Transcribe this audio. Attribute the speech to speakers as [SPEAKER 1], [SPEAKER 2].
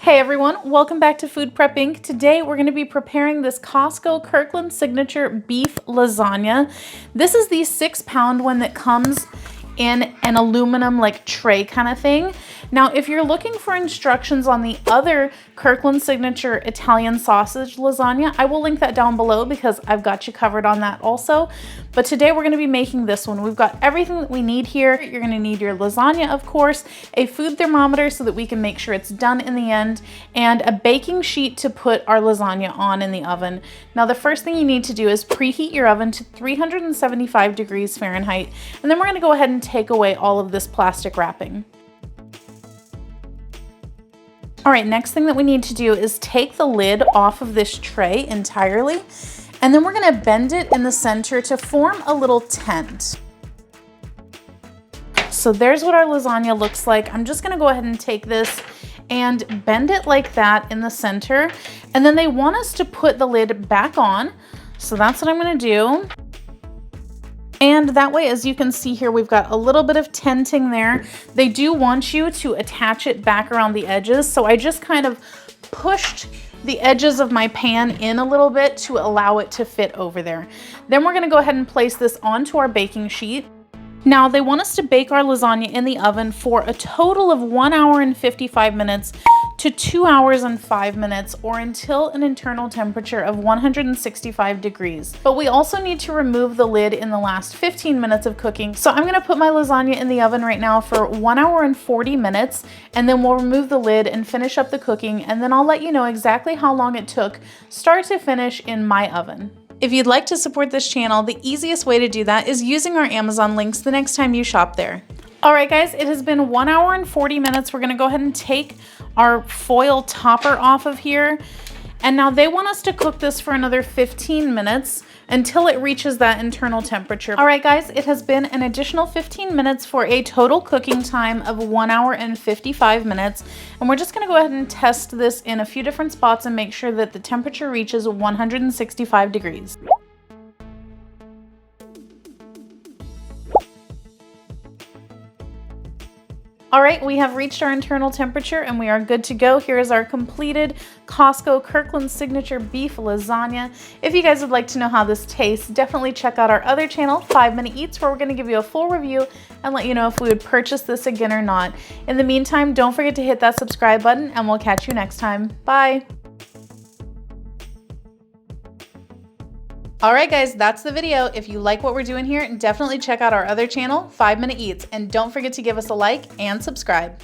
[SPEAKER 1] Hey everyone, welcome back to Food Prep Inc. Today we're going to be preparing this Costco Kirkland signature beef lasagna. This is the 6-pound one that comes in an aluminum like tray kind of thing. Now, if you're looking for instructions on the other Kirkland signature Italian sausage lasagna, I will link that down below because I've got you covered on that also. But today we're going to be making this one. We've got everything that we need here. You're going to need your lasagna, of course, a food thermometer so that we can make sure it's done in the end, and a baking sheet to put our lasagna on in the oven. Now, the first thing you need to do is preheat your oven to 375 degrees Fahrenheit, and then we're going to go ahead and take away all of this plastic wrapping. All right, next thing that we need to do is take the lid off of this tray entirely, and then we're gonna bend it in the center to form a little tent. So there's what our lasagna looks like. I'm just gonna go ahead and take this and bend it like that in the center, and then they want us to put the lid back on. So that's what I'm gonna do. And that way, as you can see here, we've got a little bit of tenting there. They do want you to attach it back around the edges. So I just kind of pushed the edges of my pan in a little bit to allow it to fit over there. Then we're gonna go ahead and place this onto our baking sheet. Now, they want us to bake our lasagna in the oven for a total of 1 hour and 55 minutes to 2 hours and 5 minutes, or until an internal temperature of 165 degrees. But we also need to remove the lid in the last 15 minutes of cooking. So I'm gonna put my lasagna in the oven right now for 1 hour and 40 minutes, and then we'll remove the lid and finish up the cooking, and then I'll let you know exactly how long it took start to finish in my oven. If you'd like to support this channel, the easiest way to do that is using our Amazon links the next time you shop there. All right, guys, it has been 1 hour and 40 minutes. We're gonna go ahead and take our foil topper off of here. And now they want us to cook this for another 15 minutes until it reaches that internal temperature. All right, guys, it has been an additional 15 minutes for a total cooking time of 1 hour and 55 minutes. And we're just gonna go ahead and test this in a few different spots and make sure that the temperature reaches 165 degrees. All right, we have reached our internal temperature and we are good to go. Here is our completed Costco Kirkland signature beef lasagna. If you guys would like to know how this tastes, definitely check out our other channel, 5 Minute Eats, where we're gonna give you a full review and let you know if we would purchase this again or not. In the meantime, don't forget to hit that subscribe button and we'll catch you next time. Bye. All right, guys, that's the video. If you like what we're doing here, definitely check out our other channel, 5 Minute Eats, and don't forget to give us a like and subscribe.